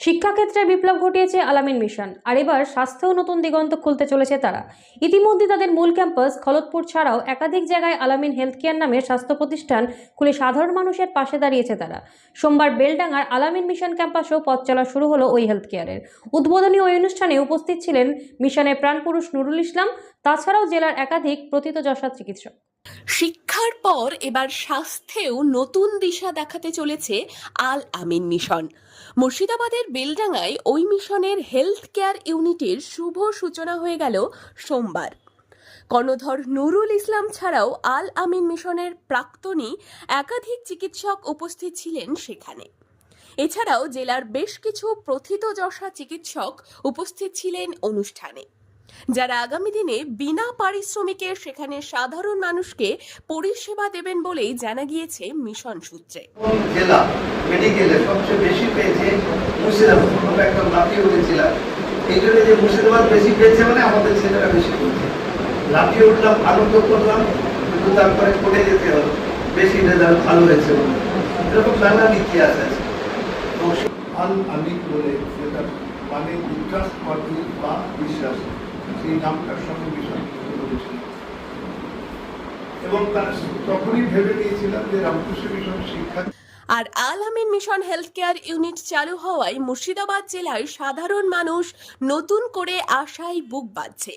শিক্ষাক্ষেত্রে বিপ্লব ঘটিয়েছে আলামিন মিশন, আর এবার স্বাস্থ্যেও নতুন দিগন্ত খুলতে চলেছে তারা। ইতিমধ্যে তাদের মূল ক্যাম্পাস খলতপুর ছাড়াও একাধিক জায়গায় আলামিন হেলথ কেয়ার নামে স্বাস্থ্য প্রতিষ্ঠান খুলে সাধারণ মানুষের পাশে দাঁড়িয়েছে তারা। সোমবার বেলডাঙ্গার আলামিন মিশন ক্যাম্পাসেও পথ চলা শুরু হলো ওই হেলথ কেয়ারের। উদ্বোধনী ওই অনুষ্ঠানে উপস্থিত ছিলেন মিশনের প্রাণপুরুষ নুরুল ইসলাম, তাছাড়াও জেলার একাধিক প্রথিতযশা চিকিৎসক। শিক্ষার পর এবার স্বাস্থ্যেও নতুন দিশা দেখাতে চলেছে আল আমিন মিশন। মুর্শিদাবাদের বেলডাঙ্গায় ওই মিশনের হেলথ কেয়ার ইউনিটের শুভ সূচনা হয়ে গেল সোমবার। কর্ণধর নুরুল ইসলাম ছাড়াও আল আমিন মিশনের প্রাক্তনী একাধিক চিকিৎসক উপস্থিত ছিলেন সেখানে। এছাড়াও জেলার বেশ কিছু প্রথিতযশা চিকিৎসক উপস্থিত ছিলেন অনুষ্ঠানে, যারা আগামী দিনে বিনা পারিশ্রমিকে সেখানে সাধারণ মানুষকে পরিষেবা দেবেন বলেই জানা গিয়েছে মিশন সূত্রে। জেলা মেডিকেলে সবচেয়ে বেশি পেয়েছে মুর্শিদাবাদ। আমরা একটা লাফিয়ে উঠেছিলাম, এই জন্য যে মুর্শিদাবাদ বেশি পেয়েছে মানে আমাদের ছেলেরা বেশি পেয়েছে। লাফিয়ে উঠলাম, আনন্দ করলাম, কিন্তু তারপরে পড়ে যেতে হলো, বেশি রেজাল্ট ভালো হয়েছে বলে। এরকম নানান ইতিহাস আছে। আল আমিন বলে যেটা মানে ট্রাস্ট পার্টি বা বিশ্বাস, সেই নামটার সঙ্গে মিশন করেছিল। এবং তার তখনই ভেবে নিয়েছিলাম যে রামকৃষ্ণ মিশন শিক্ষা। আর আল আমিন মিশন হেলথ কেয়ার ইউনিট চালু হওয়ায় মুর্শিদাবাদ জেলায় সাধারণ মানুষ নতুন করে আশায় বুক বাঁধছে।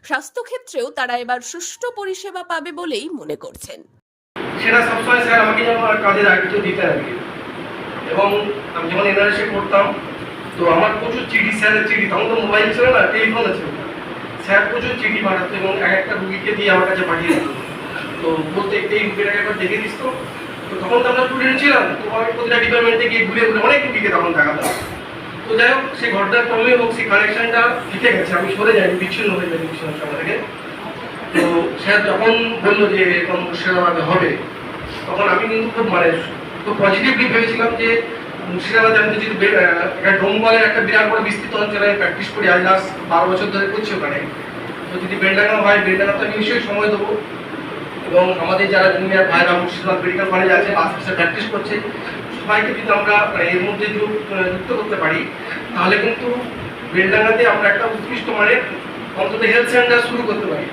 স্বাস্থ্যক্ষেত্রেও তারা এবার সুষ্ঠু পরিষেবা পাবে বলেই মনে করছেন। সেটা সবসময় স্যার আমাকে যেন কাজের দায়িত্ব দিতে হবে। এবং আমি যখন এনআরএসে পড়তাম, তো আমার প্রচুর চিঠি, স্যারের চিঠি, তখন তো মোবাইল ছিল না, টেলিফোন ছিল। স্যার প্রচুর চিঠি পাঠাতো এবং এক একটা রুগীকে দিয়ে আমার কাছে পাঠিয়ে দিত। তো বলতে এই রুগীটাকে একবার দেখে দিস। তো তখন তো আমরা স্টুডেন্ট ছিলাম, তো আমি প্রতিটা ডিপার্টমেন্টে গিয়ে ঘুরে ঘুরে অনেক রুগীকে তখন দেখাতাম। তো যাই হোক, সেই ঘটনার ক্রমে এবং সেই কানেকশনটা থেকে গেছে, আমি সরে যাই, বিচ্ছিন্ন হয়ে যাই মিশনের সঙ্গে থেকে। তো স্যার যখন বললো যে এরকম মুর্শিদাবাদে হবে, তখন আমি কিন্তু খুব পজিটিভলি ভেবেছিলাম যে মুর্শিদাবাদে আমি যদি একটা ডোমকলের একটা বিরাট বড় বিস্তৃত অঞ্চলে প্র্যাকটিস করি, আজ লাস্ট 12 বছর ধরে করছি ওখানে। তো যদি বেলডাঙ্গা হয়, বেলডাঙ্গাতে আমি নিশ্চয়ই সময় দেবো। এবং আমাদের যারা জুনিয়র ভাইরা মুর্শিদাবাদ মেডিকেল কলেজে আছে, আশেপাশে প্র্যাকটিস করছে, সবাইকে যদি আমরা এর মধ্যে যুক্ত করতে পারি, তাহলে কিন্তু বেলডাঙ্গাতে আমরা একটা উৎকৃষ্ট মানের অন্তত হেলথ সেন্টার শুরু করতে পারি।